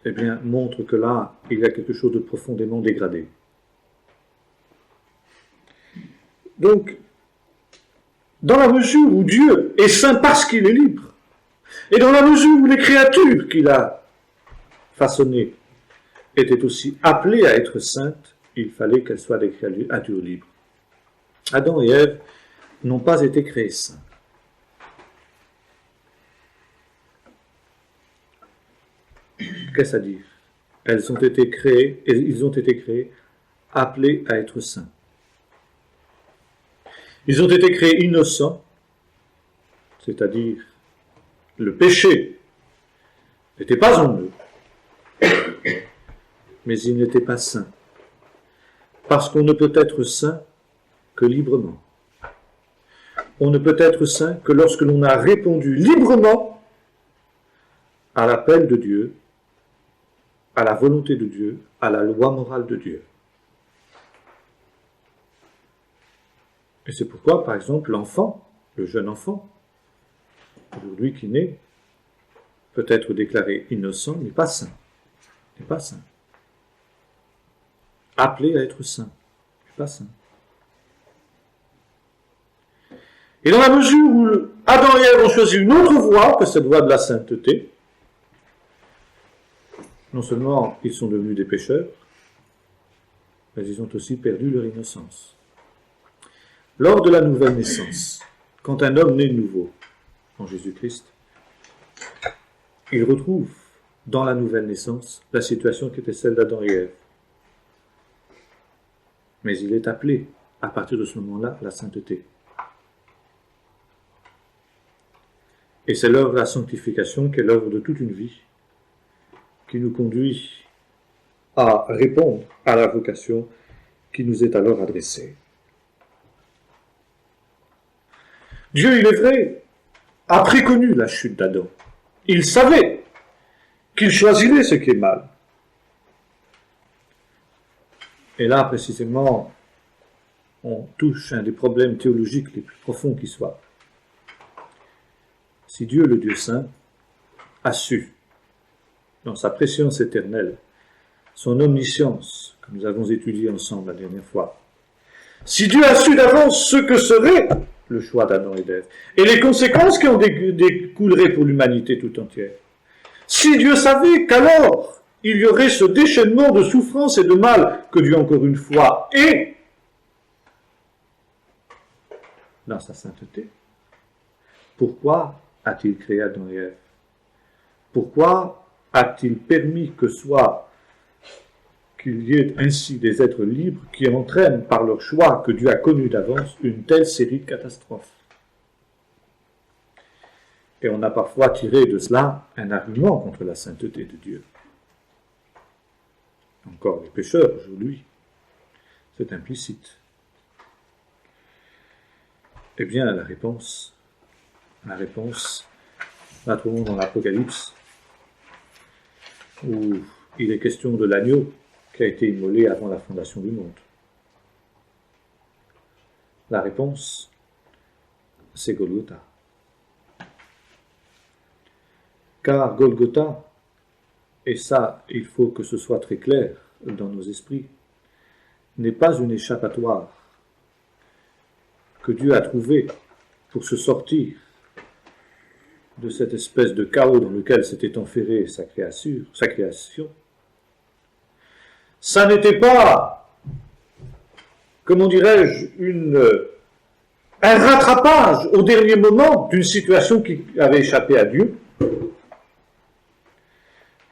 eh bien, montre que là, il y a quelque chose de profondément dégradé. Donc, dans la mesure où Dieu est saint parce qu'il est libre, et dans la mesure où les créatures qu'il a façonnées étaient aussi appelées à être saintes, il fallait qu'elles soient des créatures libres. Adam et Ève n'ont pas été créés saints. Qu'est-ce à dire? Ils ont été créés appelés à être saints. Ils ont été créés innocents, c'est-à-dire le péché n'était pas en eux, mais ils n'étaient pas saints. Parce qu'on ne peut être saint que librement. On ne peut être saint que lorsque l'on a répondu librement à l'appel de Dieu, à la volonté de Dieu, à la loi morale de Dieu. Et c'est pourquoi, par exemple, l'enfant, le jeune enfant, aujourd'hui qui naît, peut être déclaré innocent, mais pas saint. N'est pas saint. Appelé à être saint, mais pas saint. Et dans la mesure où Adam et Ève ont choisi une autre voie que cette voie de la sainteté, non seulement ils sont devenus des pécheurs, mais ils ont aussi perdu leur innocence. Lors de la nouvelle naissance, quand un homme naît de nouveau en Jésus-Christ, il retrouve dans la nouvelle naissance la situation qui était celle d'Adam et Ève. Mais il est appelé, à partir de ce moment-là, à la sainteté. Et c'est l'œuvre de la sanctification qui est l'œuvre de toute une vie, qui nous conduit à répondre à la vocation qui nous est alors adressée. Dieu, il est vrai, a préconnu la chute d'Adam. Il savait qu'il choisirait ce qui est mal. Et là, précisément, on touche un des problèmes théologiques les plus profonds qui soient. Si Dieu, le Dieu saint, a su, dans sa préscience éternelle, son omniscience, que nous avons étudié ensemble la dernière fois, si Dieu a su d'avance ce que serait le choix d'Adam et d'Ève, et les conséquences qui en découleraient pour l'humanité tout entière, si Dieu savait qu'alors il y aurait ce déchaînement de souffrance et de mal que Dieu, encore une fois, est dans sa sainteté, pourquoi a-t-il créé Adam et Ève? Pourquoi a-t-il permis qu'il y ait ainsi des êtres libres qui entraînent par leur choix que Dieu a connu d'avance une telle série de catastrophes? Et on a parfois tiré de cela un argument contre la sainteté de Dieu. Encore les pécheurs aujourd'hui, c'est implicite. Eh bien, la réponse, la trouvons dans l'Apocalypse, où il est question de l'agneau qui a été immolé avant la fondation du monde. La réponse, c'est Golgotha. Car Golgotha, et ça, il faut que ce soit très clair dans nos esprits, n'est pas une échappatoire que Dieu a trouvée pour se sortir de cette espèce de chaos dans lequel s'était enferrée sa création. Ça n'était pas, comment dirais-je, un rattrapage au dernier moment d'une situation qui avait échappé à Dieu,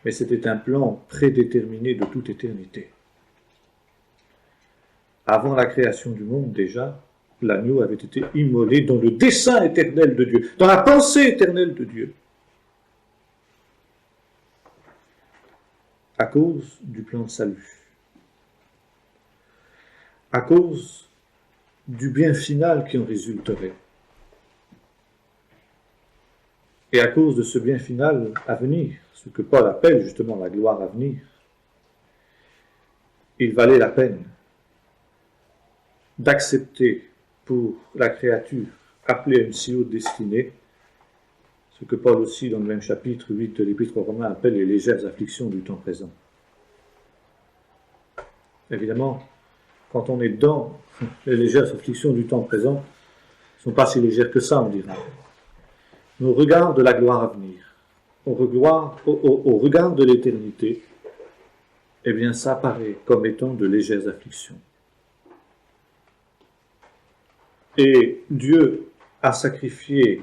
mais c'était un plan prédéterminé de toute éternité. Avant la création du monde, déjà, l'agneau avait été immolé dans le dessein éternel de Dieu, dans la pensée éternelle de Dieu, à cause du plan de salut, à cause du bien final qui en résulterait. Et à cause de ce bien final à venir, ce que Paul appelle justement la gloire à venir, il valait la peine d'accepter pour la créature appelée à une si haute destinée, ce que Paul aussi, dans le même chapitre 8 de l'Épître aux Romains, appelle les légères afflictions du temps présent. Évidemment, quand on est dans les légères afflictions du temps présent, elles ne sont pas si légères que ça, on dira. Mais au regard de la gloire à venir, au regard de l'éternité, eh bien ça apparaît comme étant de légères afflictions. Et Dieu a sacrifié,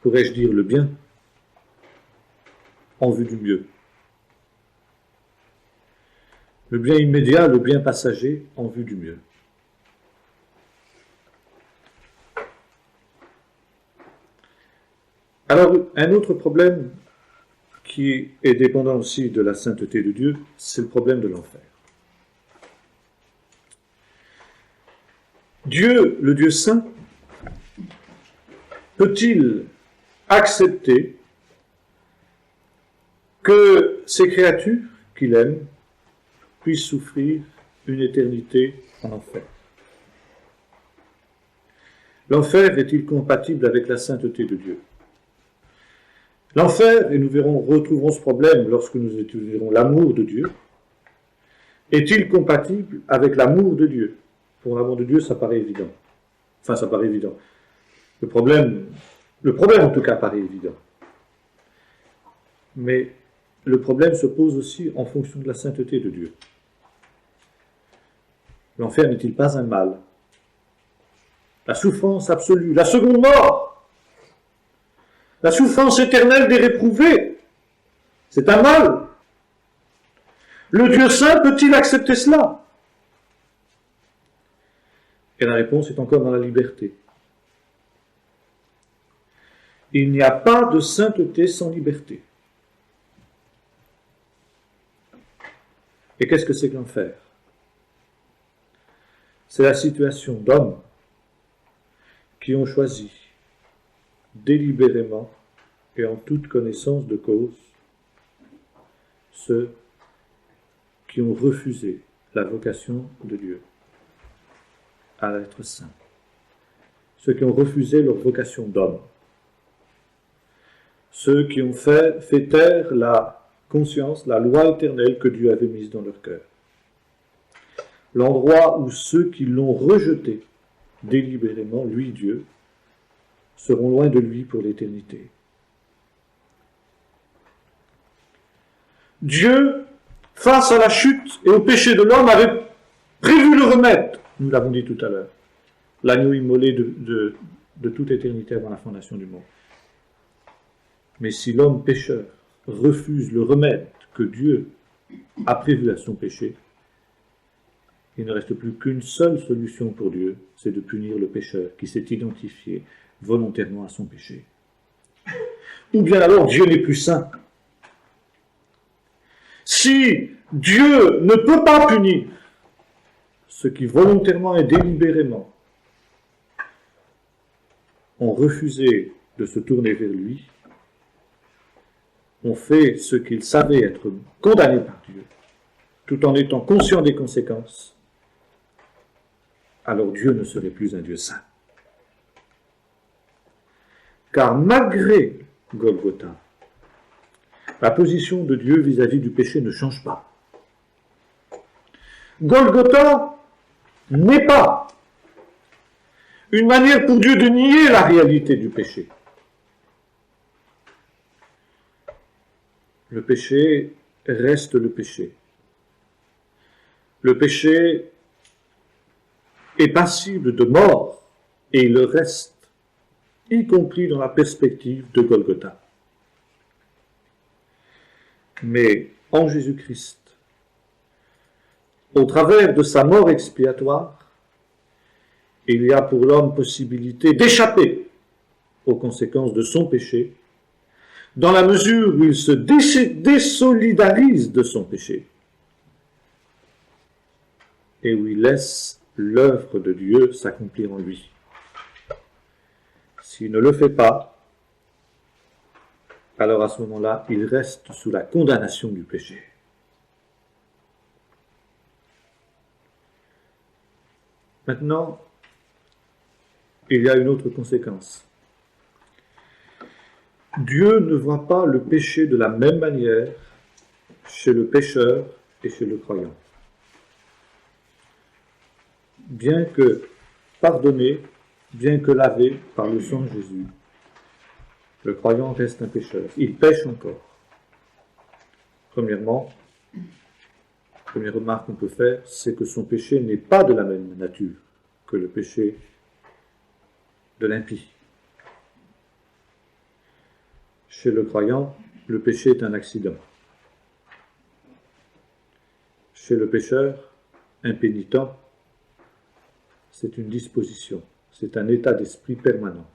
pourrais-je dire, le bien en vue du mieux. Le bien immédiat, le bien passager en vue du mieux. Alors, un autre problème qui est dépendant aussi de la sainteté de Dieu, c'est le problème de l'enfer. Dieu, le Dieu saint, peut-il accepter que ces créatures qu'il aime puissent souffrir une éternité en enfer? L'enfer est-il compatible avec la sainteté de Dieu? L'enfer, et nous retrouverons ce problème lorsque nous étudierons l'amour de Dieu, est-il compatible avec l'amour de Dieu? Pour l'amour de Dieu, ça paraît évident. Enfin, ça paraît évident. Le problème en tout cas paraît évident. Mais le problème se pose aussi en fonction de la sainteté de Dieu. L'enfer n'est-il pas un mal? La souffrance absolue, la seconde mort, la souffrance éternelle des réprouvés, c'est un mal. Le Dieu saint peut-il accepter cela? Et la réponse est encore dans la liberté. Il n'y a pas de sainteté sans liberté. Et qu'est-ce que c'est que l'enfer? C'est la situation d'hommes qui ont choisi délibérément et en toute connaissance de cause ceux qui ont refusé la vocation de Dieu à être saint, ceux qui ont refusé leur vocation d'homme, ceux qui ont fait taire la conscience, la loi éternelle que Dieu avait mise dans leur cœur. L'endroit où ceux qui l'ont rejeté délibérément, lui Dieu, seront loin de lui pour l'éternité. Dieu, face à la chute et au péché de l'homme, avait prévu le remède. Nous l'avons dit tout à l'heure. L'agneau immolé de toute éternité avant la fondation du monde. Mais si l'homme pécheur refuse le remède que Dieu a prévu à son péché, il ne reste plus qu'une seule solution pour Dieu, c'est de punir le pécheur qui s'est identifié volontairement à son péché. Ou bien alors Dieu n'est plus saint. Si Dieu ne peut pas punir ceux qui volontairement et délibérément ont refusé de se tourner vers lui, ont fait ce qu'ils savaient être condamnés par Dieu, tout en étant conscients des conséquences, alors Dieu ne serait plus un Dieu saint. Car malgré Golgotha, la position de Dieu vis-à-vis du péché ne change pas. Golgotha n'est pas une manière pour Dieu de nier la réalité du péché. Le péché reste le péché. Le péché est passible de mort et il le reste, y compris dans la perspective de Golgotha. Mais en Jésus-Christ, au travers de sa mort expiatoire, il y a pour l'homme possibilité d'échapper aux conséquences de son péché, dans la mesure où il se désolidarise de son péché et où il laisse l'œuvre de Dieu s'accomplir en lui. S'il ne le fait pas, alors à ce moment-là, il reste sous la condamnation du péché. Maintenant, il y a une autre conséquence. Dieu ne voit pas le péché de la même manière chez le pécheur et chez le croyant. Bien que pardonné, bien que lavé par le sang de Jésus, le croyant reste un pécheur. Il pêche encore. Premièrement, première remarque qu'on peut faire, c'est que son péché n'est pas de la même nature que le péché de l'impie. Chez le croyant, le péché est un accident. Chez le pécheur, impénitent, c'est une disposition, c'est un état d'esprit permanent.